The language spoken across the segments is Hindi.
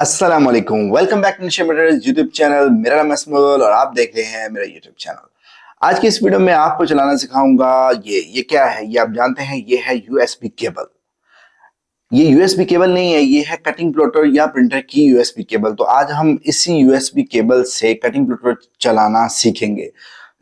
अस्सलाम वालेकुम, welcome back to YouTube channel. मेरा नाम असमल और आप देख रहे हैं मेरा यूट्यूब चैनल। आज की इस वीडियो में आपको चलाना सिखाऊंगा। ये क्या है, ये आप जानते हैं, ये है यूएसबी केबल। ये यूएसबी केबल नहीं है, ये है कटिंग प्लॉटर या प्रिंटर की यूएसबी केबल। तो आज हम इसी यूएसबी केबल से कटिंग प्लॉटर चलाना सीखेंगे।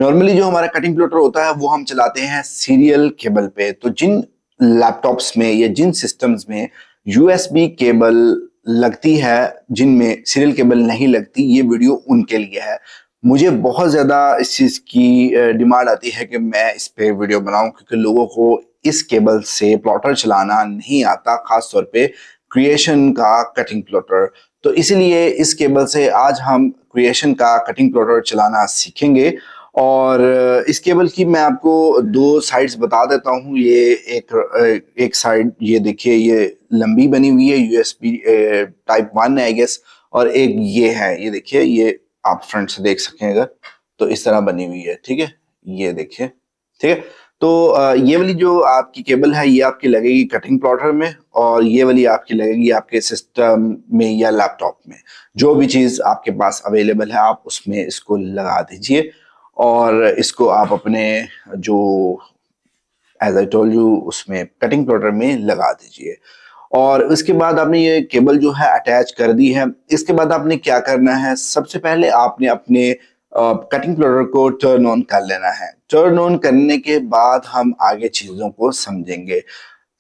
नॉर्मली जो हमारा कटिंग प्लॉटर होता है वो हम चलाते हैं सीरियल केबल पे। तो जिन लैपटॉप्स में या जिन सिस्टम्स में यूएसबी केबल लगती है, जिनमें सीरियल केबल नहीं लगती, ये वीडियो उनके लिए है। मुझे बहुत ज्यादा इस चीज की डिमांड आती है कि मैं इस पे वीडियो बनाऊं, क्योंकि लोगों को इस केबल से प्लॉटर चलाना नहीं आता, खास तौर पे क्रिएशन का कटिंग प्लॉटर। तो इसीलिए इस केबल से आज हम क्रिएशन का कटिंग प्लॉटर चलाना सीखेंगे। और इस केबल की मैं आपको दो साइड्स बता देता हूँ। ये एक साइड, ये देखिए, ये लंबी बनी हुई है, यूएसबी टाइप 1 है आई गेस। और एक ये है, ये देखिए, ये आप फ्रंट से देख सकें अगर, तो इस तरह बनी हुई है। ठीक है, ये देखिए। ठीक है, तो ये वाली जो आपकी केबल है ये आपकी लगेगी कटिंग प्लॉटर में, और ये वाली आपकी लगेगी आपके सिस्टम में या लैपटॉप में। जो भी चीज आपके पास अवेलेबल है आप उसमें इसको लगा दीजिए, और इसको आप अपने जो एज आई टोल्ड यू उसमें कटिंग प्लॉटर में लगा दीजिए। और उसके बाद आपने ये केबल जो है अटैच कर दी है। इसके बाद आपने क्या करना है, सबसे पहले आपने अपने कटिंग प्लॉटर को टर्न ऑन कर लेना है। टर्न ऑन करने के बाद हम आगे चीजों को समझेंगे।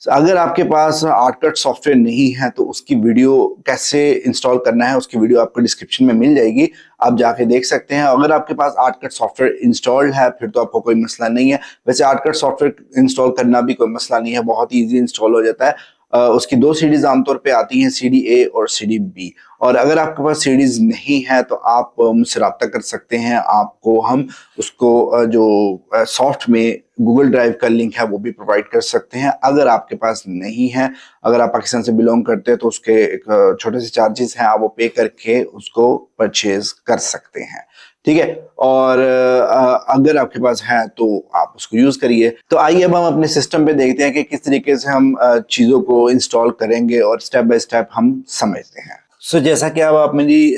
अगर आपके पास आर्टकट सॉफ्टवेयर नहीं है तो उसकी वीडियो कैसे इंस्टॉल करना है, उसकी वीडियो आपको डिस्क्रिप्शन में मिल जाएगी, आप जाके देख सकते हैं। अगर आपके पास आर्टकट सॉफ्टवेयर इंस्टॉल्ड है फिर तो आपको कोई मसला नहीं है। वैसे आर्टकट सॉफ्टवेयर इंस्टॉल करना भी कोई मसला नहीं है, बहुत ही ईजी इंस्टॉल हो जाता है। उसकी दो सीडीज आमतौर पे आती हैं, सीडी ए और सीडी बी। और अगर आपके पास सीडीज नहीं है तो आप मुझसे रब्ता कर सकते हैं। आपको हम उसको जो सॉफ्ट में गूगल ड्राइव का लिंक है वो भी प्रोवाइड कर सकते हैं। अगर आपके पास नहीं है, अगर आप पाकिस्तान से बिलोंग करते हैं तो उसके एक छोटे से चार्जेस हैं, आप वो पे करके उसको परचेज कर सकते हैं। ठीक है, और अगर आपके पास है तो आप उसको यूज करिए। तो आइए अब हम अपने सिस्टम पे देखते हैं कि किस तरीके से हम चीजों को इंस्टॉल करेंगे, और स्टेप बाय स्टेप हम समझते हैं। सो जैसा कि अब आप मेरी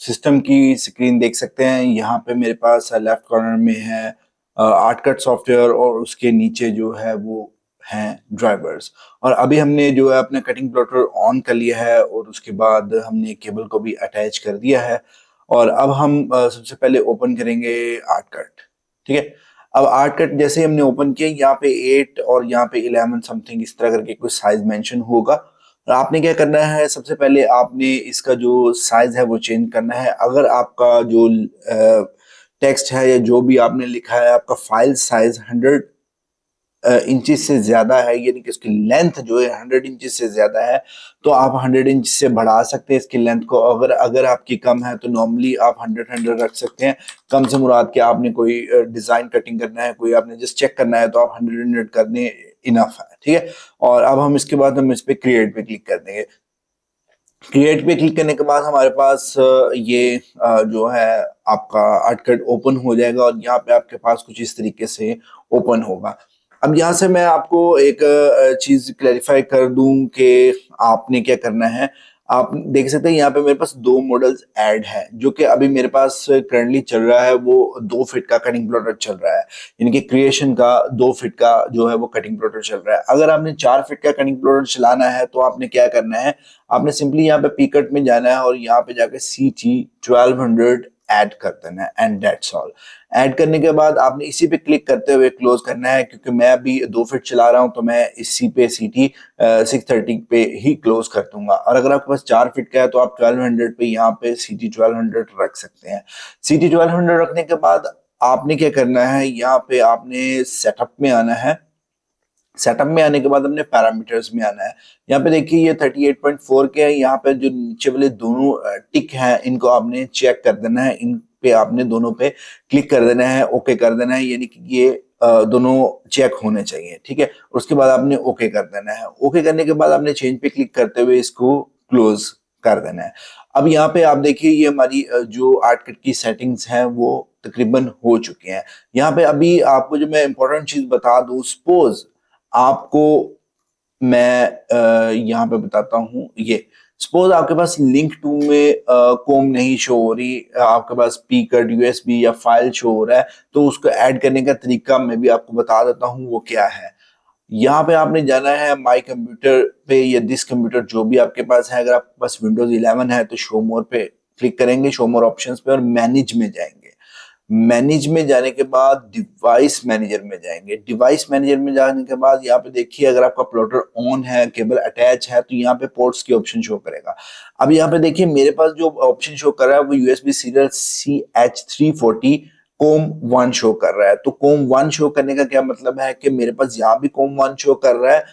सिस्टम की स्क्रीन देख सकते हैं, यहाँ पे मेरे पास लेफ्ट कॉर्नर में है आर्टकट सॉफ्टवेयर, और उसके नीचे जो है वो हैं ड्राइवर्स। और अभी हमने जो है अपना कटिंग प्लॉटर ऑन कर लिया है, और उसके बाद हमने केबल को भी अटैच कर दिया है। और अब हम सबसे पहले ओपन करेंगे आर्टकट। ठीक है, अब आर्टकट जैसे ही हमने ओपन किया, यहाँ पे 8 और यहाँ पे 11 समथिंग इस तरह करके कुछ साइज मेंशन होगा। और आपने क्या करना है, सबसे पहले आपने इसका जो साइज है वो चेंज करना है। अगर आपका जो टेक्स्ट है या जो भी आपने लिखा है, आपका फाइल साइज 100 इंचेस से ज्यादा है, यानी कि उसकी लेंथ जो है 100 इंचेस से ज्यादा है, तो आप 100 इंच से बढ़ा सकते हैं इसकी लेंथ को। अगर अगर आपकी कम है तो नॉर्मली आप 100 रख सकते हैं। कम से मुराद कि आपने कोई डिजाइन कटिंग करना है, कोई आपने जस्ट चेक करना है, तो आप 100 करने इनफ है। ठीक है, और अब हम इसके बाद हम इस पे क्रिएट पे क्लिक कर देंगे। क्रिएट पे क्लिक करने के बाद हमारे पास ये जो है आपका आर्टकट ओपन हो जाएगा, और यहाँ पे आपके पास कुछ इस तरीके से ओपन होगा। अब यहाँ से मैं आपको एक चीज क्लैरिफाई कर दूं कि आपने क्या करना है। आप देख सकते हैं यहाँ पे मेरे पास दो मॉडल्स ऐड है। जो कि अभी मेरे पास करंटली चल रहा है वो 2 फीट का कटिंग प्लॉटर चल रहा है, यानी कि क्रिएशन का 2 फीट का जो है वो कटिंग प्लॉटर चल रहा है। अगर आपने 4 फीट का कटिंग प्लॉटर चलाना है तो आपने क्या करना है, आपने सिंपली यहाँ पे पीकट में जाना है और यहाँ पे जाके CT1200 ऐड कर देना है, एंड दैट्स ऑल। ऐड करने के बाद आपने इसी पे क्लिक करते हुए क्लोज करना है, क्योंकि मैं अभी 2 फीट चला रहा हूं तो मैं इसी पे CT 630 पे ही क्लोज कर दूंगा। और अगर आपके पास 4 फीट का है तो आप 1200 पे यहाँ पे CT1200 रख सकते हैं। CT1200 रखने के बाद आपने क्या करना है, यहाँ पे आपने सेटअप में आना है। सेटअप में आने के बाद हमने पैरामीटर्स में आना है। यहाँ पे देखिए ये 38.4 के है। यहाँ पे जो नीचे वाले दोनों टिक हैं इनको आपने चेक कर देना है, इन पे आपने दोनों पे क्लिक कर देना है, ओके कर देना है, यानी कि ये दोनों चेक होने चाहिए। ठीक है, उसके बाद आपने ओके कर देना है। ओके करने के बाद आपने चेंज पे क्लिक करते हुए इसको क्लोज कर देना है। अब यहाँ पे आप देखिए ये हमारी जो आर्टकट की सेटिंग्स हैं वो तकरीबन हो चुकी हैं। यहाँ पे अभी आपको जो मैं इंपॉर्टेंट चीज बता दूं, सपोज आपको मैं यहाँ पे बताता हूँ, ये सपोज आपके पास लिंक टू में कॉम नहीं शो हो रही, आपके पास पी कट यूएसबी या फाइल शो हो रहा है, तो उसको ऐड करने का तरीका मैं भी आपको बता देता हूँ वो क्या है। यहाँ पे आपने जाना है माई कंप्यूटर पे या दिस कंप्यूटर जो भी आपके पास है। अगर आपके पास विंडोज 11 है तो शो मोर पे क्लिक करेंगे, शो मोर ऑप्शंस पे, और मैनेज में जाएंगे। मैनेज में जाने के बाद डिवाइस मैनेजर में जाएंगे। डिवाइस मैनेजर में जाने के बाद यहाँ पे देखिए, अगर आपका प्लॉटर ऑन है, केबल अटैच है, तो यहाँ पे पोर्ट्स की ऑप्शन शो करेगा। अब यहाँ पे देखिए मेरे पास जो ऑप्शन शो कर रहा है वो यूएसबी सीरियल CH340 कोम 1 शो कर रहा है। तो कोम 1 शो करने का क्या मतलब है कि मेरे पास यहाँ भी कोम 1 शो कर रहा है,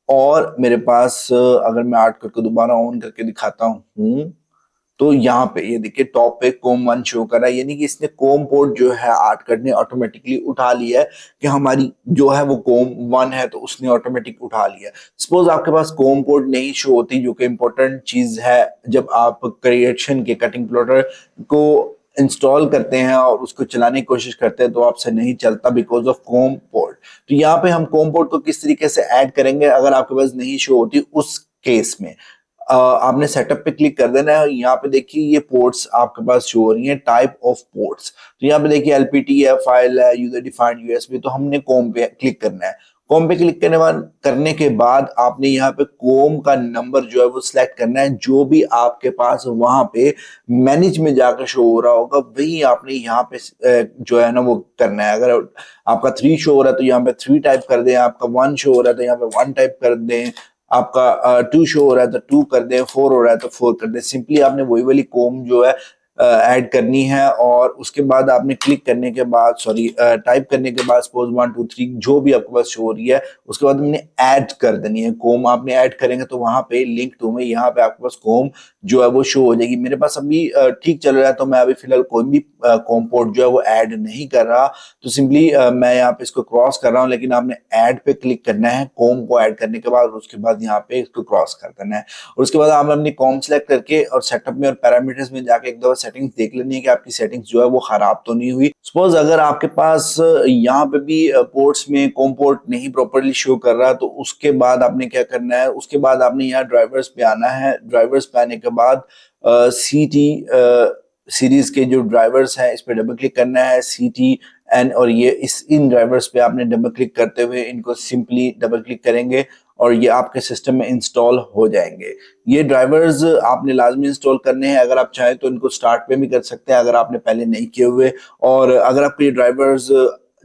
और मेरे पास अगर मैं आर्ट करके दोबारा ऑन करके दिखाता हूँ तो यहाँ पे ये देखिए टॉप पे कोम 1 शो कर रहा है, यानी कि इसने कोम पोर्ट जो है आर्ट कट ने ऑटोमेटिकली उठा लिया है कि हमारी जो है वो कोम 1 है, तो उसने ऑटोमेटिक उठा लिया। सपोज आपके पास कोम पोर्ट नहीं शो होती, जो कि इंपॉर्टेंट चीज है जब आप क्रिएशन के कटिंग प्लॉटर को इंस्टॉल करते हैं और उसको चलाने की कोशिश करते हैं, तो आपसे नहीं चलता बिकॉज ऑफ कोम पोर्ट। तो यहाँ पे हम कोम पोर्ट को किस तरीके से ऐड करेंगे अगर आपके पास नहीं शो होती उस केस में, आपने सेटअप पे क्लिक कर देना है। यहाँ पे देखिए ये पोर्ट्स आपके पास शो हो रही हैं, टाइप ऑफ पोर्ट्स। तो यहाँ पे देखिए एलपीटी है, फाइल है, यूजर डिफाइंड यूएसबी। तो हमने कॉम पे क्लिक करना है। कॉम पे क्लिक करने के बाद आपने यहाँ पे कॉम का नंबर जो है वो सिलेक्ट करना है, जो भी आपके पास वहां पे मैनेज में जाकर शो हो रहा होगा वही आपने यहाँ पे जो है ना वो करना है। अगर आपका 3 शो हो रहा है तो यहाँ पे 3 टाइप कर दें, आपका 1 शो हो रहा है तो यहाँ पे 1 टाइप कर दें, आपका 2 शो हो रहा है तो 2 कर दें, 4 हो रहा है तो 4 कर दें। सिंपली आपने वही वाली कॉम जो है ऐड करनी है, और उसके बाद आपने क्लिक करने के बाद टाइप करने के बाद सपोज 1 2 3 जो भी आपके पास शो हो रही है, उसके बाद हमने ऐड कर देनी है कॉम। आपने ऐड करेंगे तो वहां पे लिंक टू में यहाँ पे आपके पास कॉम जो है वो शो हो जाएगी। मेरे पास अभी ठीक चल रहा है तो मैं अभी फिलहाल कोई भी कॉम पोर्ट जो है वो ऐड नहीं कर रहा, तो सिंपली मैं यहाँ पे इसको क्रॉस कर रहा हूँ। लेकिन आपने ऐड पे क्लिक करना है कॉम को ऐड करने के बाद, उसके बाद यहाँ पे इसको क्रॉस कर देना है। और उसके बाद आपने अपनी कॉम सेलेक्ट करके और सेटअप में और पैरामीटर्स में जाके एक दफा सेटिंग्स देख लेनी है कि आपकी सेटिंग्स जो है वो खराब तो नहीं हुई। सपोज अगर आपके पास यहाँ पे भी पोर्ट्स में कॉम पोर्ट नहीं प्रॉपरली शो कर रहा, तो उसके बाद आपने क्या करना है, उसके बाद आपने यहाँ ड्राइवर्स पे आना है। ड्राइवर्स पे आने के बाद CT सीरीज के जो ड्राइवर्स हैं इस पे डबल क्लिक करना है, CTN, और ये इन ड्राइवर्स पे आपने डबल क्लिक करते हुए इनको सिंपली डबल क्लिक करेंगे और ये आपके सिस्टम में इंस्टॉल हो जाएंगे। ये ड्राइवर्स आपने लाजमी इंस्टॉल करने हैं। अगर आप चाहें तो इनको स्टार्ट पे भी कर सकते हैं अगर आपने पहले नहीं किए हुए, और अगर आपको ये ड्राइवर्स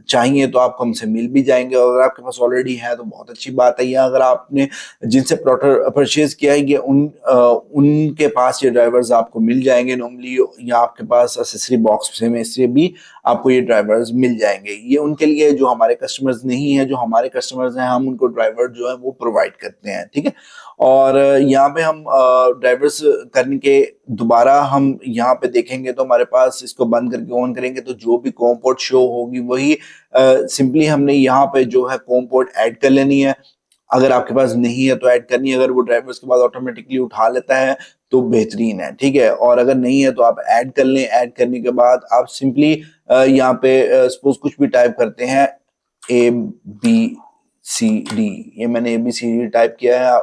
चाहिए तो आपको हमसे मिल भी जाएंगे, और अगर आपके पास ऑलरेडी है तो बहुत अच्छी बात है। या अगर आपने जिनसे प्लॉटर परचेज किया है ये उनके पास ये ड्राइवर्स आपको मिल जाएंगे नॉर्मली, या आपके पास एक्सेसरी बॉक्स में से भी आपको ये ड्राइवर्स मिल जाएंगे। ये उनके लिए जो हमारे कस्टमर्स नहीं है, जो हमारे कस्टमर्स हैं हम उनको ड्राइवर जो है वो प्रोवाइड करते हैं, ठीक है। और यहाँ पे हम ड्राइवर्स करने के दोबारा हम यहाँ पे देखेंगे तो हमारे पास इसको बंद करके ऑन करेंगे तो जो भी कॉम पोर्ट शो होगी वही सिंपली हमने यहाँ पे जो है कॉम पोर्ट ऐड कर लेनी है। अगर आपके पास नहीं है तो ऐड करनी है, अगर वो ड्राइवर्स के बाद ऑटोमेटिकली उठा लेता है तो बेहतरीन है, ठीक है। और अगर नहीं है तो आप ऐड कर लें। ऐड करने के बाद आप सिंपली यहाँ पे सपोज कुछ भी टाइप करते हैं, ABCD, ये मैंने ABCD टाइप किया है,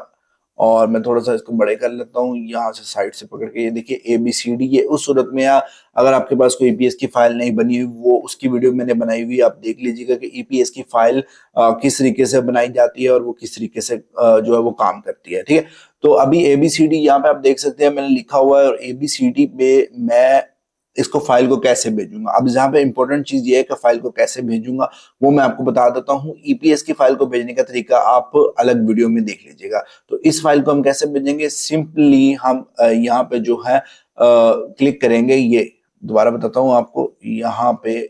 और मैं थोड़ा सा इसको बड़े कर लेता हूँ यहाँ से साइड से पकड़ के। ये देखिए ABCD, ये उस सूरत में अगर आपके पास कोई EPS की फाइल नहीं बनी हुई, वो उसकी वीडियो मैंने बनाई हुई, आप देख लीजिएगा कि EPS की फाइल किस तरीके से बनाई जाती है और वो किस तरीके से जो है वो काम करती है, ठीक है। तो अभी ABCD यहाँ पे आप देख सकते हैं मैंने लिखा हुआ है, और ABCD पे मैं इसको फाइल को कैसे भेजूंगा। अब यहाँ पे इंपॉर्टेंट चीज ये है कि फाइल को कैसे भेजूंगा वो मैं आपको बता देता हूँ। EPS की फाइल को भेजने का तरीका आप अलग वीडियो में देख लीजिएगा। तो इस फाइल को हम कैसे भेजेंगे, सिंपली हम यहाँ पे जो है क्लिक करेंगे। ये दोबारा बताता हूँ आपको, यहाँ पे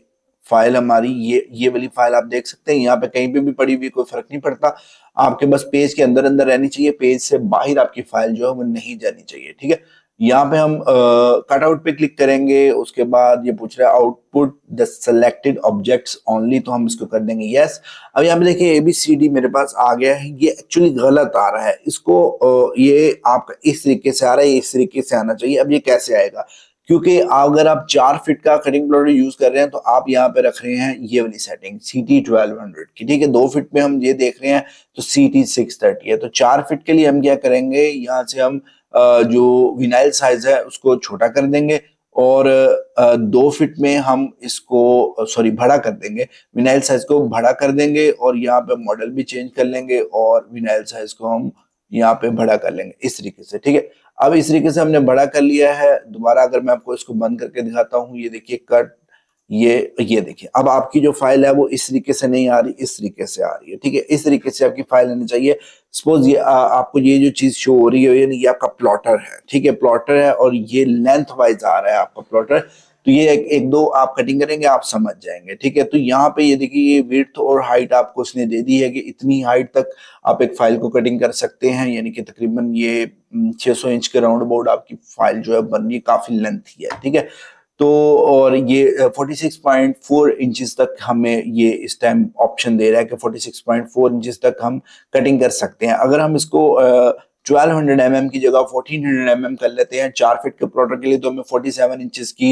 फाइल हमारी ये वाली फाइल आप देख सकते हैं, यहाँ पे कहीं पे भी पड़ी हुई कोई फर्क नहीं पड़ता, आपके बस पेज के अंदर अंदर रहनी चाहिए, पेज से बाहर आपकी फाइल जो है वो नहीं जानी चाहिए, ठीक है। यहाँ पे हम कट आउट पे क्लिक करेंगे। उसके बाद ये पूछ रहा है output the selected objects only, तो हम इसको कर देंगे यस। अब यहाँ पे देखिए ABCD मेरे पास आ गया है, ये एक्चुअली गलत आ रहा है। इसको ये आपका इस तरीके से आ रहा है, इस तरीके से आना चाहिए। अब ये कैसे आएगा, क्योंकि अगर आप 4 फीट का कटिंग प्लॉटर यूज कर रहे हैं तो आप यहाँ पे रख रहे हैं ये वाली सेटिंग CT 1200 की, ठीक है। 2 फीट में हम ये देख रहे हैं तो CT 630 है। तो 4 फीट के लिए हम क्या करेंगे, यहाँ से हम जो विनाइल साइज है उसको छोटा कर देंगे और 2 फीट में हम इसको सॉरी बड़ा कर देंगे, विनाइल साइज को बड़ा कर देंगे और यहाँ पे मॉडल भी चेंज कर लेंगे और विनाइल साइज को हम यहाँ पे बड़ा कर लेंगे इस तरीके से। ठीक है, अब इस तरीके से हमने बड़ा कर लिया है। दोबारा अगर मैं आपको इसको बंद करके दिखाता हूँ, ये देखिए कट, ये देखिए अब आपकी जो फाइल है वो इस तरीके से नहीं आ रही, इस तरीके से आ रही है। ठीक है, इस तरीके से आपकी फाइल आनी चाहिए। सपोज ये आपको ये जो चीज शो हो रही है यानी ये आपका प्लॉटर है। ठीक है, प्लॉटर है और ये लेंथ वाइज आ रहा है आपका प्लॉटर। तो ये एक दो आप कटिंग करेंगे आप समझ जाएंगे। ठीक है, तो यहाँ पे ये देखिए ये विड्थ और हाइट आपको उसने दे दी है कि इतनी हाइट तक आप एक फाइल को कटिंग कर सकते हैं, यानी कि तकरीबन ये 600 इंच के राउंड बोर्ड आपकी फाइल जो है बन रही है, काफी लेंथ है। ठीक है, तो और ये 46.4 इंचेस तक हमें ये इस टाइम ऑप्शन दे रहा है कि 46.4 इंचेस तक हम कटिंग कर सकते हैं। अगर हम इसको 1200 mm की जगह 1400 mm कर लेते हैं 4 फीट के प्लॉटर के लिए, तो हमें 47 इंचेस की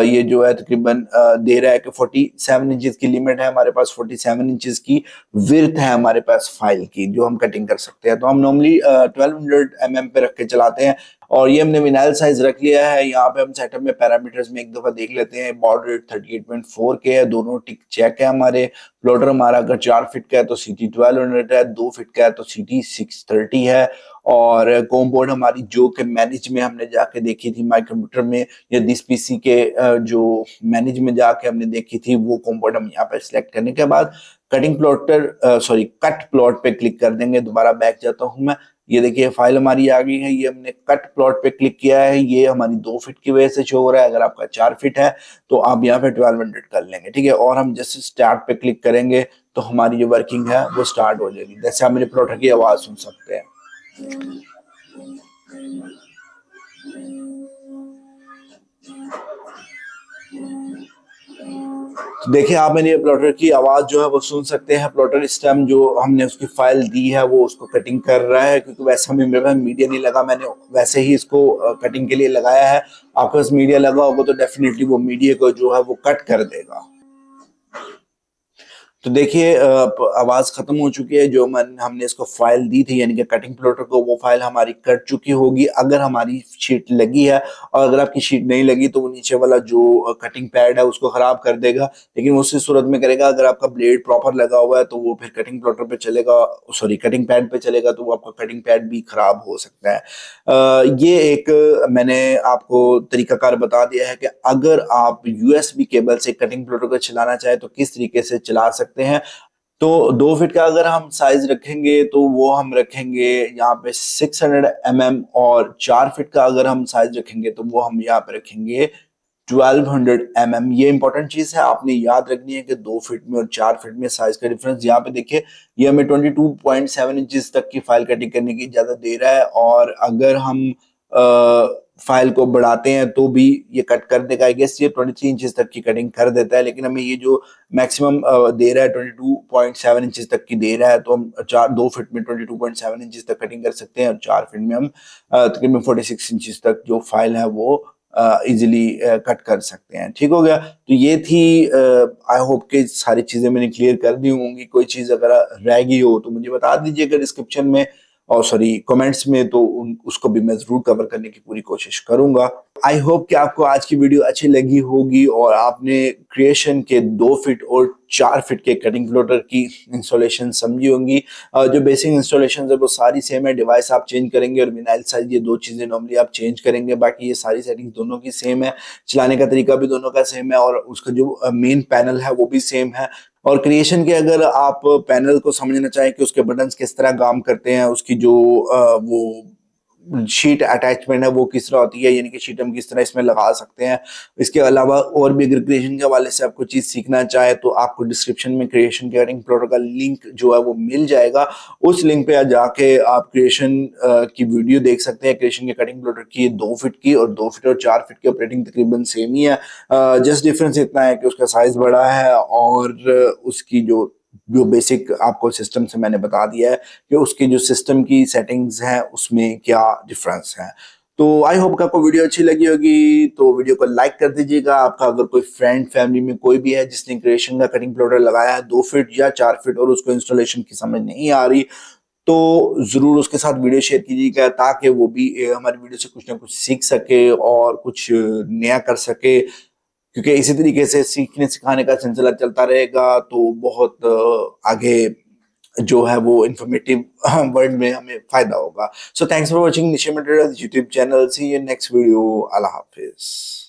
ये जो है तकरीबन दे रहा है कि 47 इंचेस की लिमिट है हमारे पास, 47 इंचेस की विड्थ है हमारे पास फाइल की जो हम कटिंग कर सकते हैं। तो हम नॉर्मली 1200 mm पे रख के चलाते हैं और ये हमने विनाइल साइज रख लिया है। यहाँ पे हम सेटअप में पैरामीटर्स में एक दफा देख लेते हैं। बॉर्डर रेट 38.4 के है, दोनों टिक चेक है हमारे। प्लॉटर हमारा अगर 4 फीट का है तो सीटी 1200 है, 2 फीट का है तो सीटी 630 है। और कॉम बोर्ड हमारी जो कि मैनेज में हमने जाके देखी थी माई कंप्यूटर में या दिस पीसी के जो मैनेज में जाके हमने देखी थी, वो कॉम बोर्ड हम यहाँ पे सिलेक्ट करने के बाद cutting plotter sorry cut plot पे क्लिक कर देंगे। दोबारा बैक जाता हूँ मैं, ये देखिए फाइल हमारी आ गई है। ये हमने कट प्लॉट पे क्लिक किया है, ये हमारी 2 फीट की वजह से शो हो रहा है। अगर आपका 4 फीट है तो आप यहाँ पे 1200 कर लेंगे। ठीक है, और हम जैसे स्टार्ट पे क्लिक करेंगे तो हमारी जो वर्किंग है वो स्टार्ट हो जाएगी। जैसे आप मेरे प्लॉटर की आवाज सुन सकते हैं। तो देखिए आप मेरी प्लॉटर की आवाज जो है वो सुन सकते हैं। प्लॉटर इस टाइम जो हमने उसकी फाइल दी है वो उसको कटिंग कर रहा है, क्योंकि वैसे हमें मेरे पास मीडिया नहीं लगा, मैंने वैसे ही इसको कटिंग के लिए लगाया है। आपके पास मीडिया लगा होगा तो डेफिनेटली वो मीडिया को जो है वो कट कर देगा। तो देखिए आवाज खत्म हो चुकी है। जो हमने इसको फाइल दी थी यानी कि कटिंग प्लॉटर को, वो फाइल हमारी कट चुकी होगी अगर हमारी शीट लगी है। और अगर आपकी शीट नहीं लगी तो वो नीचे वाला जो कटिंग पैड है उसको खराब कर देगा, लेकिन उसी सूरत में करेगा अगर आपका ब्लेड प्रॉपर लगा हुआ है तो वो फिर कटिंग प्लॉटर पे चलेगा, सॉरी कटिंग पैड पे चलेगा, तो वो आपका कटिंग पैड भी खराब हो सकता है। ये एक मैंने आपको तरीकाकार बता दिया है कि अगर आप यूएसबी केबल से कटिंग प्लॉटर को चलाना चाहे तो किस तरीके से चला सकते हैं। तो 2 फीट का अगर हम साइज रखेंगे तो वो हम रखेंगे यहाँ पे 600 mm, और 4 फीट का अगर हम साइज रखेंगे तो वो हम यहाँ पे रखेंगे 1200 mm। ये इंपॉर्टेंट चीज है, आपने याद रखनी है कि 2 फीट में और 4 फीट में साइज का डिफरेंस। यहाँ पे देखिए ये हमें 22.7 इंचेस तक की फाइल कटिंग करने की इजाजत दे रहा है, और अगर हम फाइल को बढ़ाते हैं तो भी ये कट कर देगा। आई गेस ये 23 इंचेस तक की कटिंग कर देता है, लेकिन हमें ये जो मैक्सिमम दे रहा है 22.7 इंचेस तक की दे रहा है, तो हम 2 फीट में 22.7 इंचेस तक कटिंग कर सकते हैं और 4 फीट में हम तकरीबन 46 इंचेस तक जो फाइल है वो इजिली कट कर सकते हैं। ठीक हो गया, तो ये थी आई होप के सारी चीजें मैंने क्लियर कर दी होंगी। कोई चीज अगर रह गई हो तो मुझे बता दीजिएगा डिस्क्रिप्शन में और सॉरी कमेंट्स में, तो उसको भी मैं जरूर कवर करने की पूरी कोशिश करूंगा। आई होप कि आपको आज की वीडियो अच्छी लगी होगी और आपने क्रिएशन के 2 फीट और 4 फीट के कटिंग प्लॉटर की इंस्टॉलेशन समझी होंगी। जो बेसिक इंस्टॉलेशन है वो सारी सेम है। डिवाइस आप चेंज करेंगे और विनाइल साइज, ये 2 चीजें नॉर्मली आप चेंज करेंगे, बाकी ये सारी सेटिंग दोनों की सेम है। चलाने का तरीका भी दोनों का सेम है और उसका जो मेन पैनल है वो भी सेम है। और क्रिएशन के अगर आप पैनल को समझना चाहें कि उसके बटन्स किस तरह काम करते हैं, उसकी जो वो शीट अटैचमेंट है वो किस तरह होती है, यानी कि शीट हम किस तरह इसमें लगा सकते हैं। इसके अलावा और भी अगर क्रिएशन के हवाले से आपको चीज सीखना चाहे तो आपको डिस्क्रिप्शन में क्रिएशन के कटिंग प्लॉटर का लिंक जो है वो मिल जाएगा। उस लिंक पे जाके आप क्रिएशन की वीडियो देख सकते हैं। क्रिएशन के कटिंग प्लॉटर की 2 फीट की और 2 फीट और 4 फीट की ऑपरेटिंग तकरीबन सेम ही है। जस्ट डिफरेंस इतना है कि उसका साइज बड़ा है और उसकी जो बेसिक आपको सिस्टम से मैंने बता दिया है कि उसकी जो सिस्टम की सेटिंग्स हैं उसमें क्या डिफरेंस है। तो आई होप कि आपको वीडियो अच्छी लगी होगी, तो वीडियो को लाइक कर दीजिएगा। आपका अगर कोई फ्रेंड फैमिली में कोई भी है जिसने क्रिएशन का कटिंग प्लॉटर लगाया है 2 फीट या 4 फीट और उसको इंस्टॉलेशन की समझ नहीं आ रही, तो जरूर उसके साथ वीडियो शेयर कीजिएगा ताकि वो भी हमारी वीडियो से कुछ ना कुछ सीख सके और कुछ नया कर सके, क्योंकि इसी तरीके से सीखने सिखाने का सिलसिला चलता रहेगा तो बहुत आगे जो है वो इंफॉर्मेटिव वर्ल्ड में हमें फायदा होगा। So thanks for watching Nisha material YouTube channel. See you next video. अल्लाह हाफिज।